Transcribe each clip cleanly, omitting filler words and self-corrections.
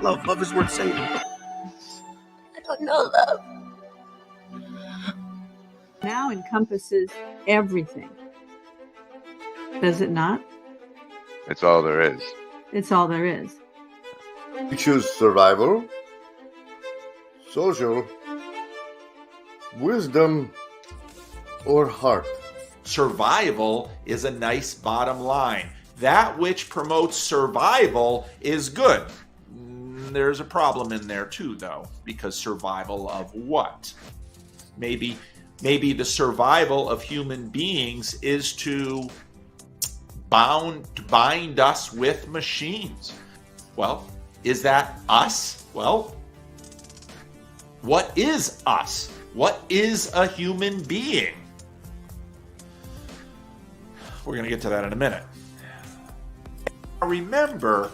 Love. Love is worth saving. I don't know love. Now encompasses everything. Does it not? It's all there is. It's all there is. You choose survival, social, wisdom, or heart. Survival is a nice bottom line. That which promotes survival is good. There's a problem in there too, though, because survival of what? Maybe the survival of human beings is to bind us with machines. Well, is that us? Well, what is us? What is a human being? We're going to get to that in a minute. Remember,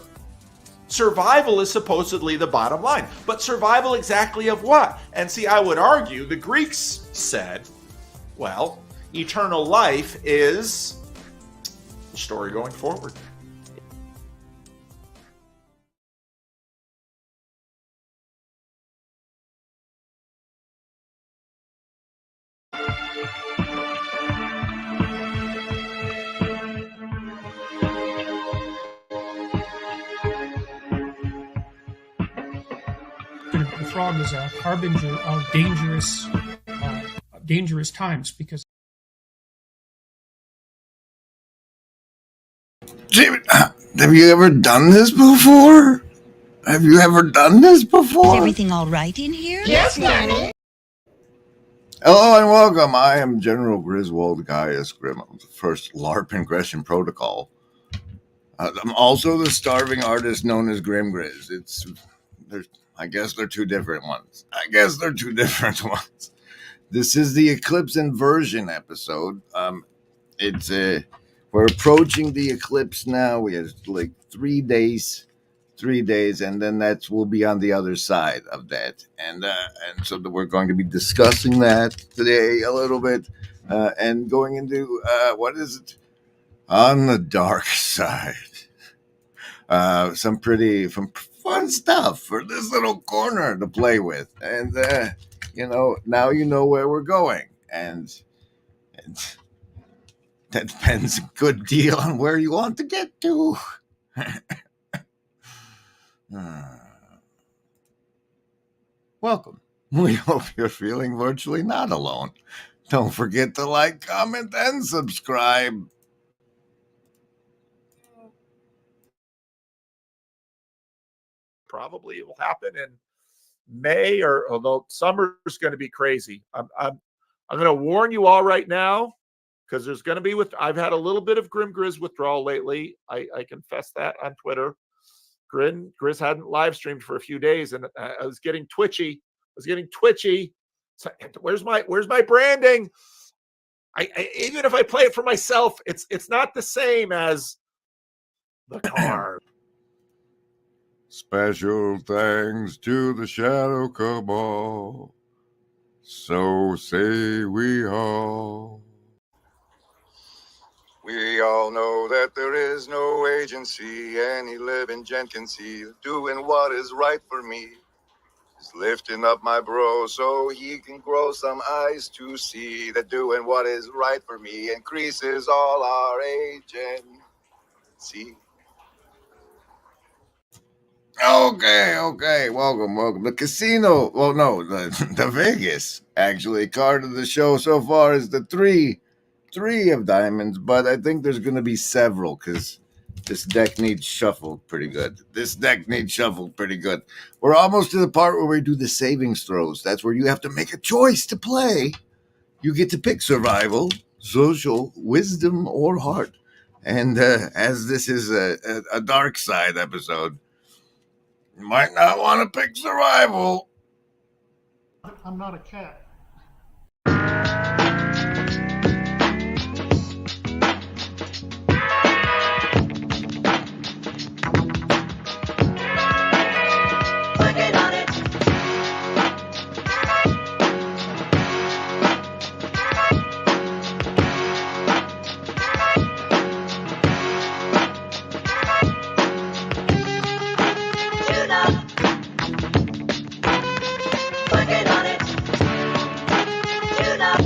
survival is supposedly the bottom line. But survival exactly of what? And see, I would argue the Greeks said, well, eternal life is the story going forward. The frog is a harbinger of dangerous times because. Jamie, have you ever done this before? Have you ever done this before? Is everything all right in here? Yes, Danny. Hello and welcome. I am General Griswold Gaius Grim of the First LARP Ingression Protocol. I'm also the starving artist known as Grim Grizz. I guess they're two different ones. This is the Eclipse Inversion episode. We're approaching the eclipse now. We have like 3 days, and then we'll be on the other side of that. And so we're going to be discussing that today a little bit, and going into what is it on the dark side. Some pretty fun stuff for this little corner to play with, and now you know where we're going, and That depends a good deal on where you want to get to. Welcome. We hope you're feeling virtually not alone. Don't forget to like, comment, and subscribe. Probably it will happen in May, or although summer is going to be crazy. I'm going to warn you all right now, because there's going to be I've had a little bit of Grim Grizz withdrawal lately. I confess that on Twitter. Grizz hadn't live streamed for a few days, and I was getting twitchy. So, where's my branding? I even if I play it for myself, it's not the same as the card. Special thanks to the Shadow Cabal. So say we all. We all know that there is no agency any living gent can see doing what is right for me. Just lifting up my bro so he can grow some eyes to see that doing what is right for me increases all our agency. Okay. Welcome. The casino. Well, no, the Vegas actually card of the show so far is the three of diamonds, but I think there's going to be several because this deck needs shuffled pretty good. We're almost to the part where we do the savings throws. That's where you have to make a choice to play. You get to pick survival, social, wisdom, or heart. And as this is a dark side episode, you might not want to pick survival. I'm not a cat. Working on it. Tune up. Working on it. Tune up.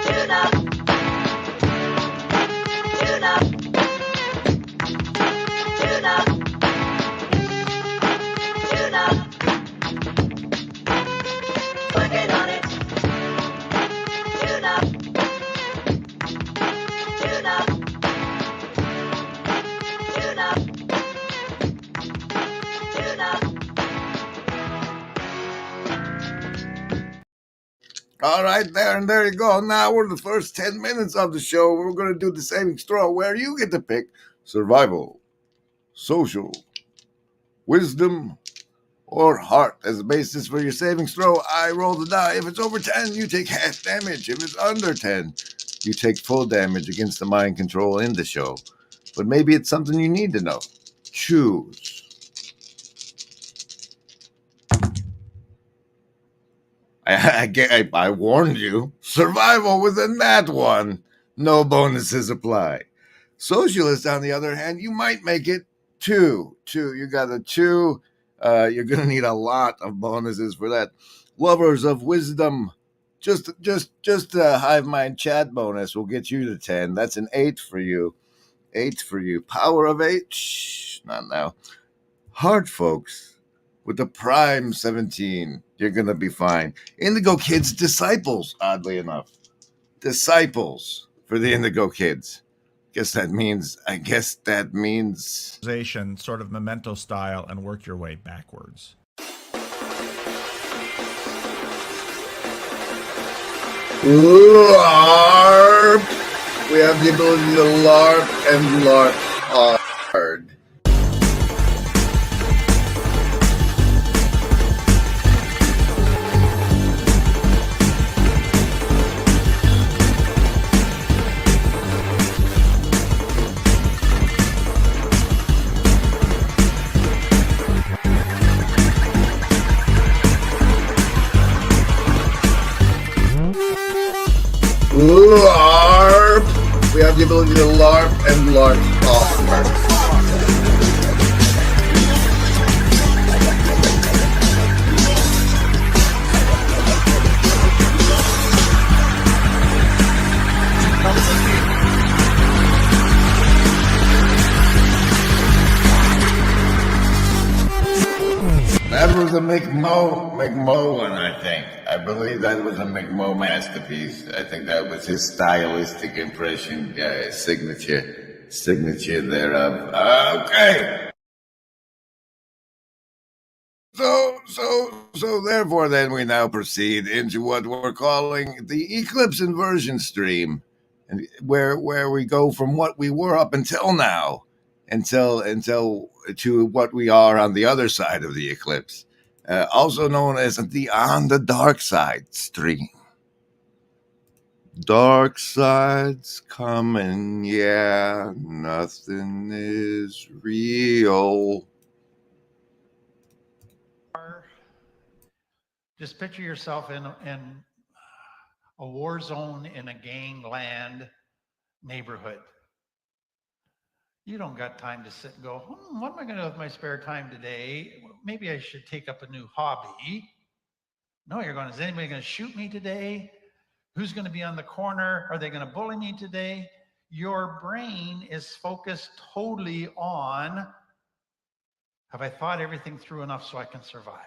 Tune up. Tune up. Tune up. Tune up. Working on it. Tune up. Tune up. Tune up. Tune up. All right, there you go. Now we're the first 10 minutes of the show. We're going to do the savings throw where you get to pick survival, social, wisdom, or heart as a basis for your savings throw. I roll the die. If it's over 10, you take half damage. If it's under 10, you take full damage against the mind control in the show. But maybe it's something you need to know. Choose. I warned you. Survival was a nat one. No bonuses apply. Socialist, on the other hand, you might make it 2. You got a 2. You're going to need a lot of bonuses for that. Lovers of wisdom. Just a hive mind chat bonus will get you to 10. That's an 8 for you. 8 for you. Power of 8. Shh, not now. Heart folks. With the prime 17, you're going to be fine. Indigo Kids disciples, oddly enough. Disciples for the Indigo Kids. I guess that means Sort of memento style, and work your way backwards. LARP. We have the ability to LARP and LARP hard. LARP. We have the ability to LARP and LARP hard. was a McMo one, I think. I believe that was a McMo masterpiece. I think that was his stylistic impression, signature thereof. Okay. So therefore, then we now proceed into what we're calling the Eclipse Inversion stream, and where we go from what we were up until now, until to what we are on the other side of the eclipse, also known as the On the Dark Side stream. Dark side's coming, yeah, nothing is real. Just picture yourself in a war zone in a gangland neighborhood. You don't got time to sit and go, what am I going to do with my spare time today? Maybe I should take up a new hobby. No, you're going, is anybody going to shoot me today? Who's going to be on the corner? Are they going to bully me today? Your brain is focused totally on, have I thought everything through enough so I can survive?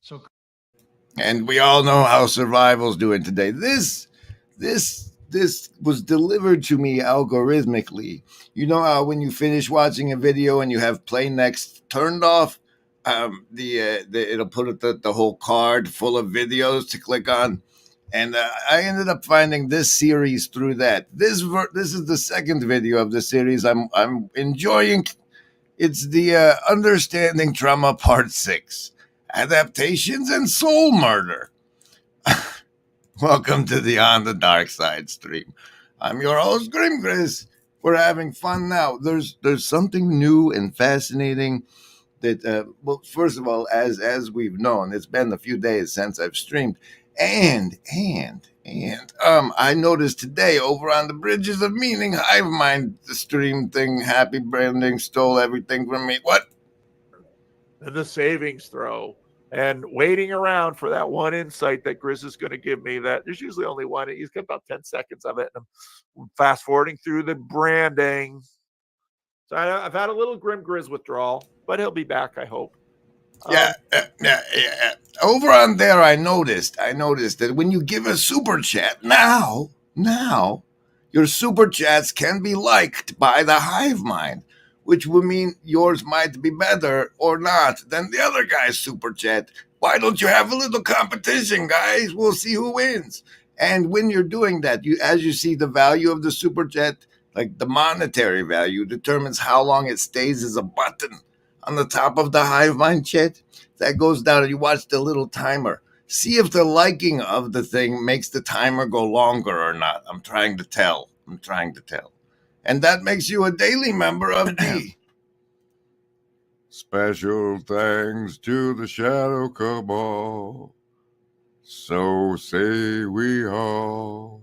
So, and we all know how survival's doing today. This was delivered to me algorithmically. You know how when you finish watching a video and you have play next turned off, it'll put the whole card full of videos to click on, and I ended up finding this series through that. This is the second video of the series I'm enjoying. It's the Understanding Trauma Part 6. Adaptations and Soul Murder. Welcome to the On the Dark Side stream. I'm your host, Grim Chris. We're having fun now. There's something new and fascinating that, well, first of all, as we've known, it's been a few days since I've streamed, and I noticed today over on the Bridges of Meaning, Hive Mind, the stream thing, happy branding, stole everything from me. What? The savings throw and waiting around for that one insight that Grizz is going to give me. That there's usually only one. He's got about 10 seconds of it. And I'm fast forwarding through the branding. So I've had a little Grim Grizz withdrawal, but he'll be back, I hope. Yeah. Over on there, I noticed that when you give a super chat now, your super chats can be liked by the hive mind, which would mean yours might be better or not than the other guy's super chat. Why don't you have a little competition, guys? We'll see who wins. And when you're doing that, as you see the value of the super chat, like the monetary value determines how long it stays as a button on the top of the hive mind chat. That goes down and you watch the little timer. See if the liking of the thing makes the timer go longer or not. I'm trying to tell. And that makes you a daily member of the Special thanks to the Shadow Cabal. So say we all.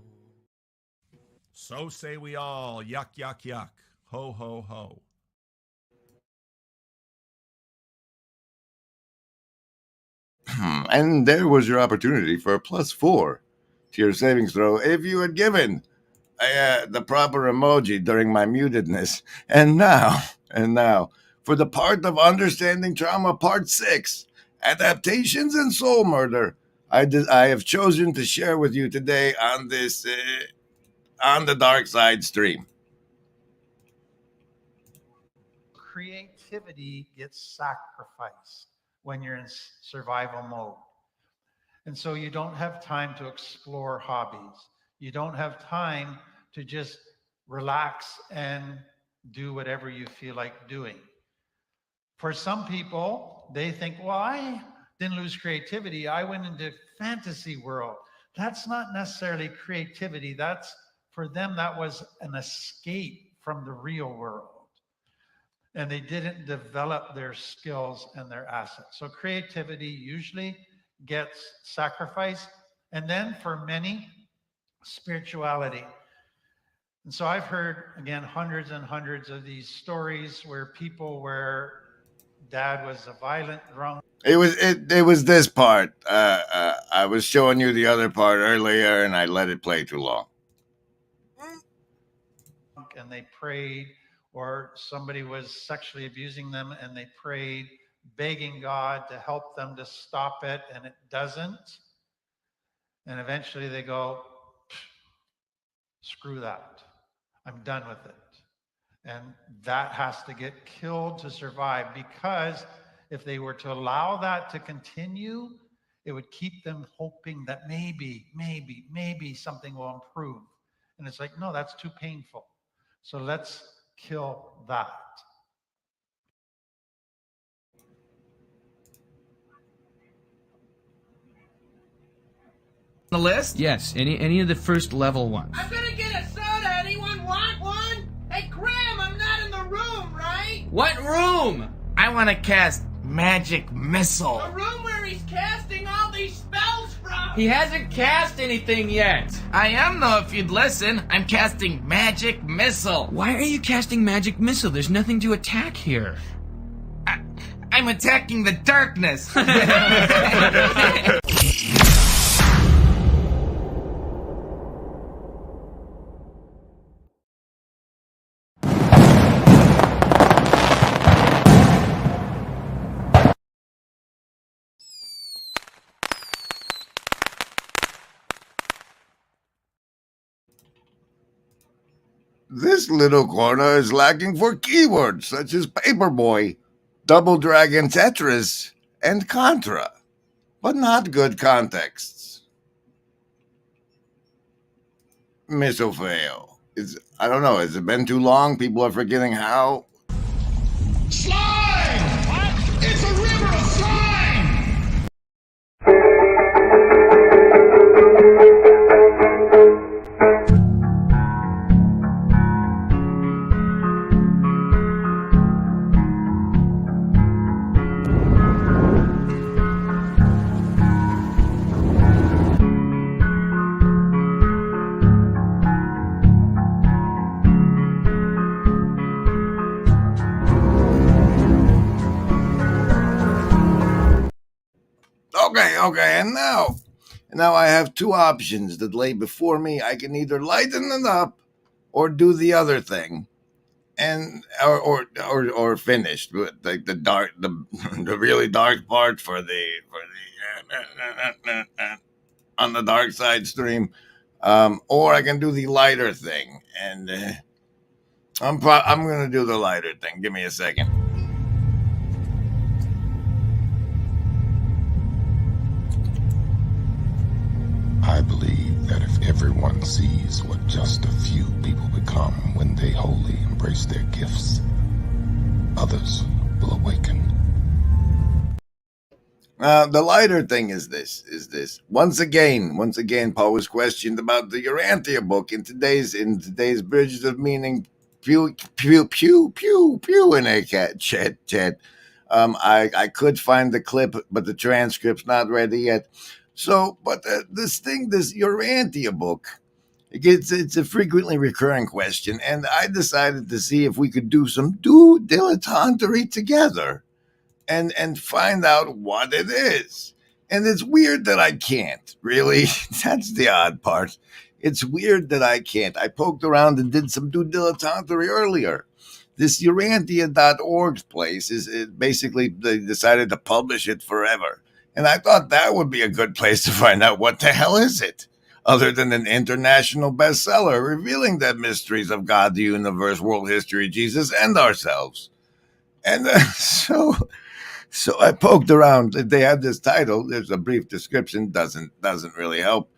So say we all. Yuck, yuck, yuck. Ho, ho, ho. And there was your opportunity for a +4 to your savings throw if you had given the proper emoji during my mutedness. And now, for the part of Understanding Trauma Part 6, Adaptations and Soul Murder, I have chosen to share with you today on this On the Dark Side stream. creativity gets sacrificed when you're in survival mode. And so you don't have time to explore hobbies. You don't have time to just relax and do whatever you feel like doing. For some people, they think, well, I didn't lose creativity. I went into fantasy world. That's not necessarily creativity. That's, for them, that was an escape from the real world. And they didn't develop their skills and their assets. So creativity usually gets sacrificed. And then for many, spirituality. And so I've heard, again, hundreds and hundreds of these stories where dad was a violent drunk. It was this part. I was showing you the other part earlier, and I let it play too long. And they prayed, or somebody was sexually abusing them, and they prayed begging God to help them to stop it, and it doesn't. And eventually they go, screw that. I'm done with it. And that has to get killed to survive, because if they were to allow that to continue, it would keep them hoping that maybe something will improve. And it's like, no, that's too painful. So let's kill that. The list? Yes, any of the first level ones. I'm gonna get a soda. Anyone want one? Hey, Graham, I'm not in the room, right? What room? I want to cast Magic Missile. The room where he's casting all these spells from. He hasn't cast anything yet. I am, though, if you'd listen. I'm casting Magic Missile. Why are you casting Magic Missile? There's nothing to attack here. I'm attacking the darkness. This little corner is lacking for keywords such as Paperboy, Double Dragon Tetris, and Contra, but not good contexts. Missile fail. I don't know, has it been too long? People are forgetting how? Slime! What? It's a river of slime! Okay, and now I have two options that lay before me. I can either lighten it up or do the other thing, and or finish like the really dark part for the on the dark side stream, or I can do the lighter thing, and I'm gonna do the lighter thing. Give me a second. I believe that if everyone sees what just a few people become when they wholly embrace their gifts, others will awaken. The lighter thing is this. Once again, Paul was questioned about the Urantia book in today's Bridges of Meaning pew in a chat. I could find the clip, but the transcript's not ready yet. So, but this Urantia book, it's a frequently recurring question, and I decided to see if we could do some dilettantery together and find out what it is. And it's weird that I can't, really. That's the odd part. It's weird that I can't. I poked around and did some dilettantery earlier. This Urantia.org place is basically, they decided to publish it forever. And I thought that would be a good place to find out what the hell is it, other than an international bestseller revealing the mysteries of God, the universe, world history, Jesus, and ourselves. And so I poked around. They had this title. There's a brief description. Doesn't really help.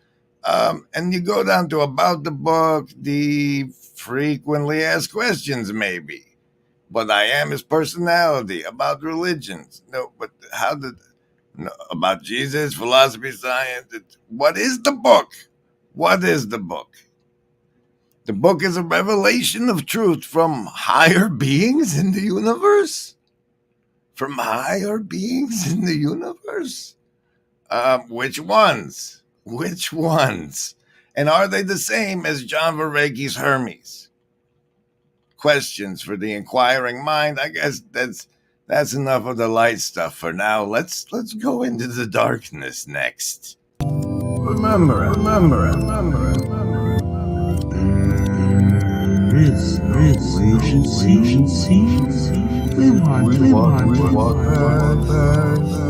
And you go down to about the book, the frequently asked questions, maybe. What I am is personality, about religions. No, but how did... No, about Jesus, philosophy, science. What is the book? What is the book? The book is a revelation of truth from higher beings in the universe. From higher beings in the universe? Which ones? Which ones? And are they the same as John Vervaeke's Hermes? Questions for the inquiring mind. I guess that's enough of the light stuff for now. Let's go into the darkness next. Remember. There is no agency. We walk past.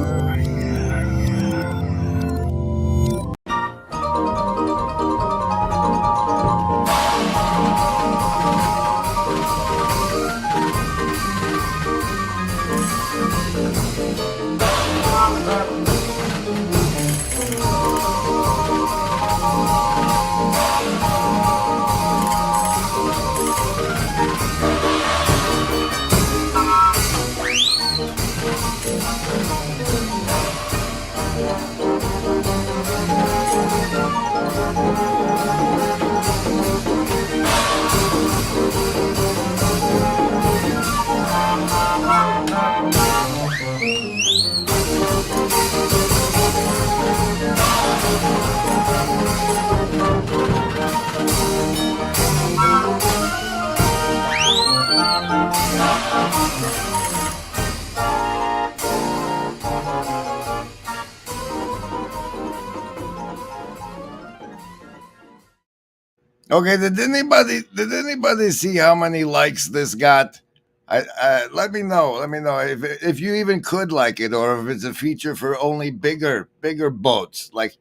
Okay, did anybody see how many likes this got? Let me know. Let me know if you even could like it, or if it's a feature for only bigger boats like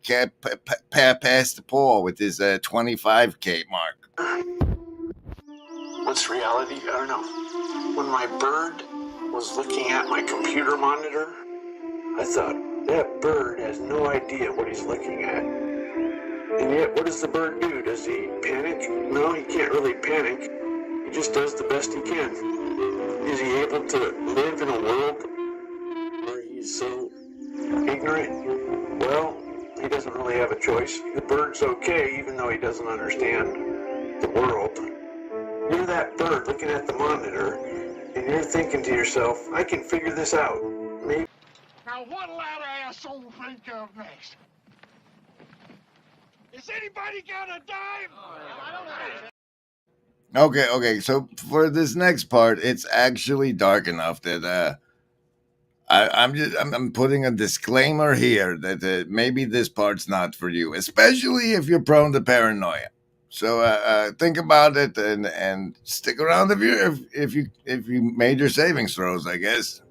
past Paul with his 25K mark. What's reality? I don't know. When my bird was looking at my computer monitor, I thought, that bird has no idea what he's looking at. And yet, what does the bird do? Does he panic? No, he can't really panic. He just does the best he can. Is he able to live in a world where he's so ignorant? Well, he doesn't really have a choice. The bird's okay, even though he doesn't understand the world. You're that bird looking at the monitor, and you're thinking to yourself, I can figure this out. Maybe. Now what'll that asshole think of next? Is anybody got a dime? I don't know. Okay. So for this next part, it's actually dark enough that I'm putting a disclaimer here that maybe this part's not for you, especially if you're prone to paranoia. So think about it and stick around if you made your savings throws, I guess.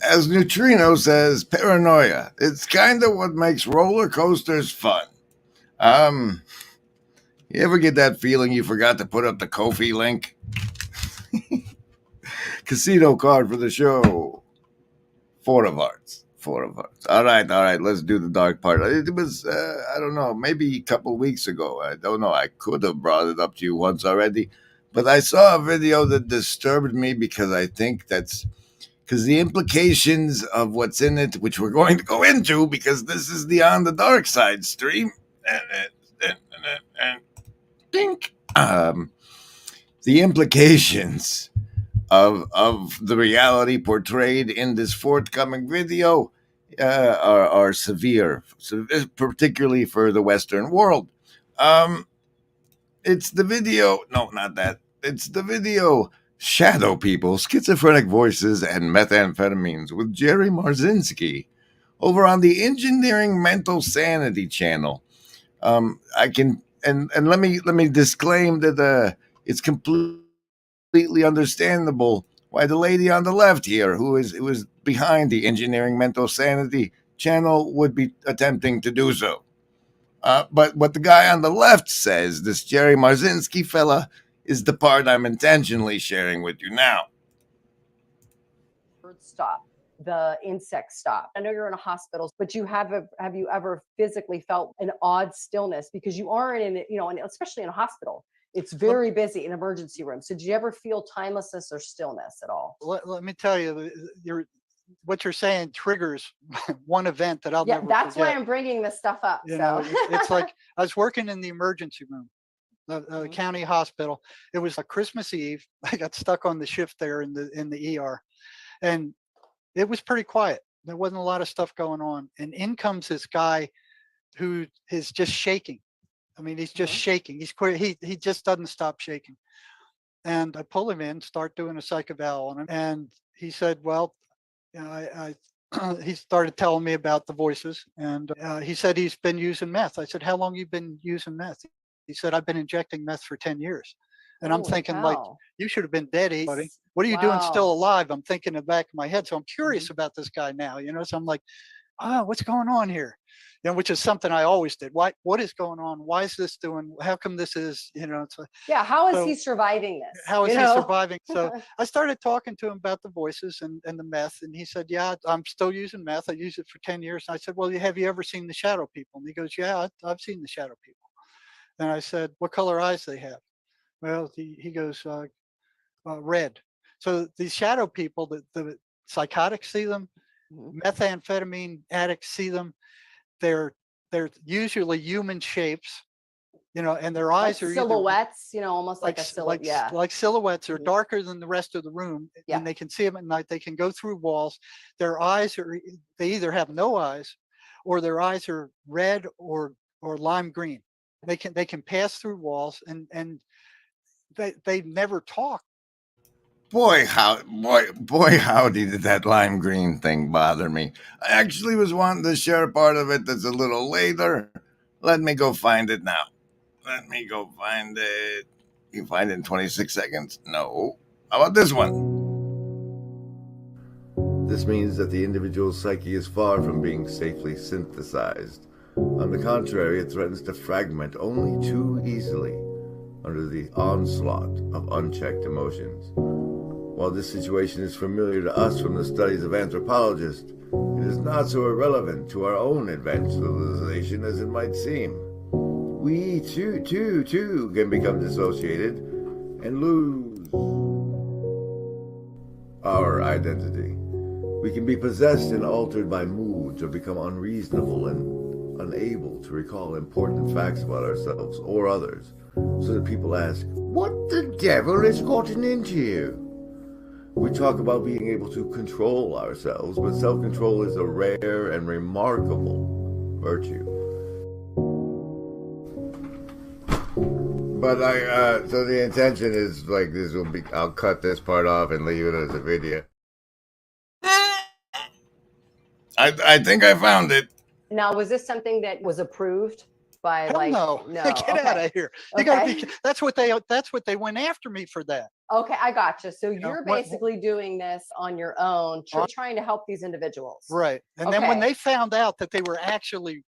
As Neutrino says, paranoia. It's kind of what makes roller coasters fun. You ever get that feeling you forgot to put up the Ko-fi link? Casino card for the show. 4 of hearts. All right. Let's do the dark part. It was, I don't know, maybe a couple weeks ago. I don't know. I could have brought it up to you once already. But I saw a video that disturbed me because I think that's because the implications of what's in it, which we're going to go into because this is the On the Dark Side stream. Dink. the implications of the reality portrayed in this forthcoming video are severe, particularly for the Western world. It's the video. No, not that. It's the video. Shadow People, Schizophrenic Voices, and Methamphetamines with Jerry Marzinski over on the Engineering Mental Sanity channel. I can and let me disclaim that it's completely understandable why the lady on the left here, who is behind the Engineering Mental Sanity channel, would be attempting to do so. But what the guy on the left says, this Jerry Marzinski fella, is the part I'm intentionally sharing with you now. Stop. The insects stop. I know you're in a hospital, but have you ever physically felt an odd stillness because you aren't in, and especially in a hospital, it's very busy in emergency rooms. So did you ever feel timelessness or stillness at all? Let me tell you, what you're saying triggers one event that I'll never forget. That's why I'm bringing this stuff up. It's like I was working in the emergency room, the county hospital. It was a Christmas Eve. I got stuck on the shift there in the ER, and it was pretty quiet. There wasn't a lot of stuff going on. And in comes this guy who is just shaking. I mean, he's just shaking. He just doesn't stop shaking. And I pull him in, start doing a psych-eval on him. And he said, well, he started telling me about the voices. And he said he's been using meth. I said, how long you been using meth? He said, I've been injecting meth for 10 years. And I'm thinking, like, you should have been dead, buddy. What are you doing still alive? I'm thinking in the back of my head. So I'm curious about this guy now, So I'm like, what's going on here? Which is something I always did. What is going on? Why is this doing? How come this is, how is he surviving this? How is he surviving? So I started talking to him about the voices and the meth. And he said, yeah, I'm still using meth. I used it for 10 years. And I said, well, have you ever seen the shadow people? And he goes, yeah, I've seen the shadow people. And I said, what color eyes they have? Well, he goes, red. So these shadow people, the psychotics see them, methamphetamine addicts see them. They're usually human shapes, and their eyes are silhouettes, almost like a silhouette. Like silhouettes are darker than the rest of the room, and they can see them at night. They can go through walls. Their eyes they either have no eyes, or their eyes are red or lime green. They can pass through walls, and they never talk. Boy, howdy did that lime green thing bother me. I actually was wanting to share a part of it that's a little later. Let me go find it now. Let me go find it. You find it in 26 seconds? No. How about this one? This means that the individual's psyche is far from being safely synthesized. On the contrary, it threatens to fragment only too easily under the onslaught of unchecked emotions. While this situation is familiar to us from the studies of anthropologists, it is not so irrelevant to our own advanced civilization as it might seem. We too can become dissociated and lose our identity. We can be possessed and altered by moods or become unreasonable and unable to recall important facts about ourselves or others, so that people ask, what the devil has gotten into you? We talk about being able to control ourselves, but self-control is a rare and remarkable virtue. But so the intention is like this will be, I'll cut this part off and leave it as a video. I think I found it. Now, was this something that was approved by no. Get out of here. You gotta be, that's what they went after me for that. Okay, I gotcha. So you're basically doing this on your own, trying to help these individuals. Right. And then when they found out that they were actually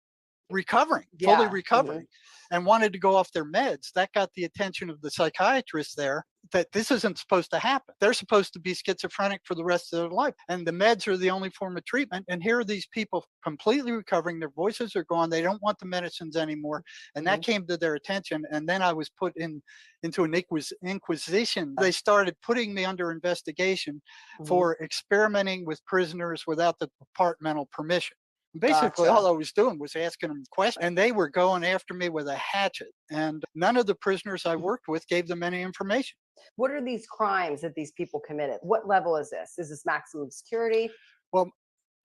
recovering, fully recovering, and wanted to go off their meds, that got the attention of the psychiatrist there, that this isn't supposed to happen. They're supposed to be schizophrenic for the rest of their life. And the meds are the only form of treatment. And here are these people completely recovering. Their voices are gone. They don't want the medicines anymore. And that came to their attention. And then I was put into an inquisition. They started putting me under investigation for experimenting with prisoners without the departmental permission. Basically, Gotcha. all I was doing was asking them questions, and they were going after me with a hatchet. And none of the prisoners I worked with gave them any information. What are these crimes that these people committed? What level is this? Is this maximum security? Well,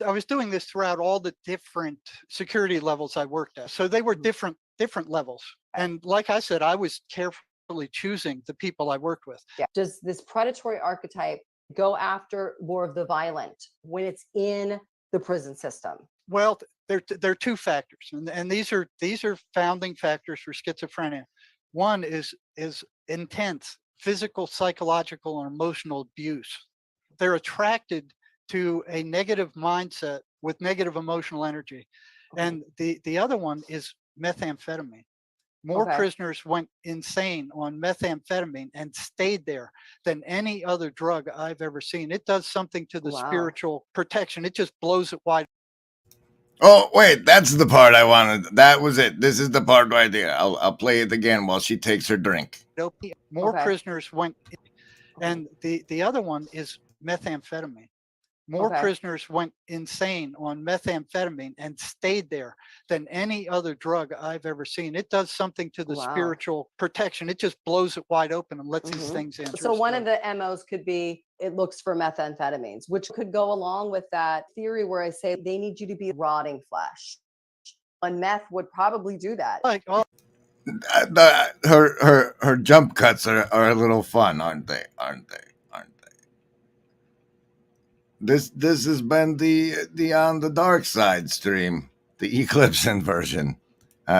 I was doing this throughout all the different security levels I worked at. So they were different levels. And like I said, I was carefully choosing the people I worked with. Yeah. Does this predatory archetype go after more of the violent when it's in the prison system? Well, there are two factors, and these are founding factors for schizophrenia. One is intense physical, psychological, or emotional abuse. They're attracted to a negative mindset with negative emotional energy. And the other one is methamphetamine. More Okay. prisoners went insane on methamphetamine and stayed there than any other drug I've ever seen. It does something to the Wow. spiritual protection. It just blows it wide. Oh, wait, that's the part I wanted. That was it. This is the part right here. I'll play it again while she takes her drink. More Okay. prisoners went, and the other one is methamphetamine. More Okay. prisoners went insane on methamphetamine and stayed there than any other drug I've ever seen. It does something to the Wow. spiritual protection. It just blows it wide open and lets these things in. So one of the MOs could be it looks for methamphetamines, which could go along with that theory where I say they need you to be rotting flesh. And meth would probably do that. Like, oh, Her jump cuts are a little fun, aren't they? This has been the On the Dark Side stream, the Eclipse inversion.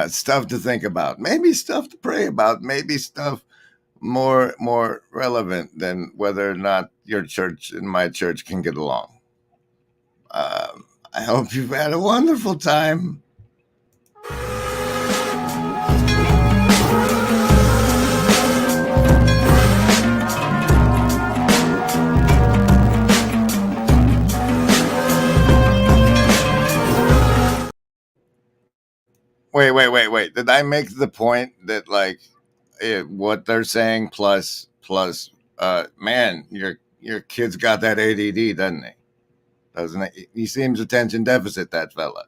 Stuff to think about, maybe stuff to pray about, maybe stuff more relevant than whether or not your church and my church can get along. I hope you've had a wonderful time. Wait. Did I make the point that what they're saying plus man, your kid's got that ADD, doesn't he? He seems attention deficit, that fella.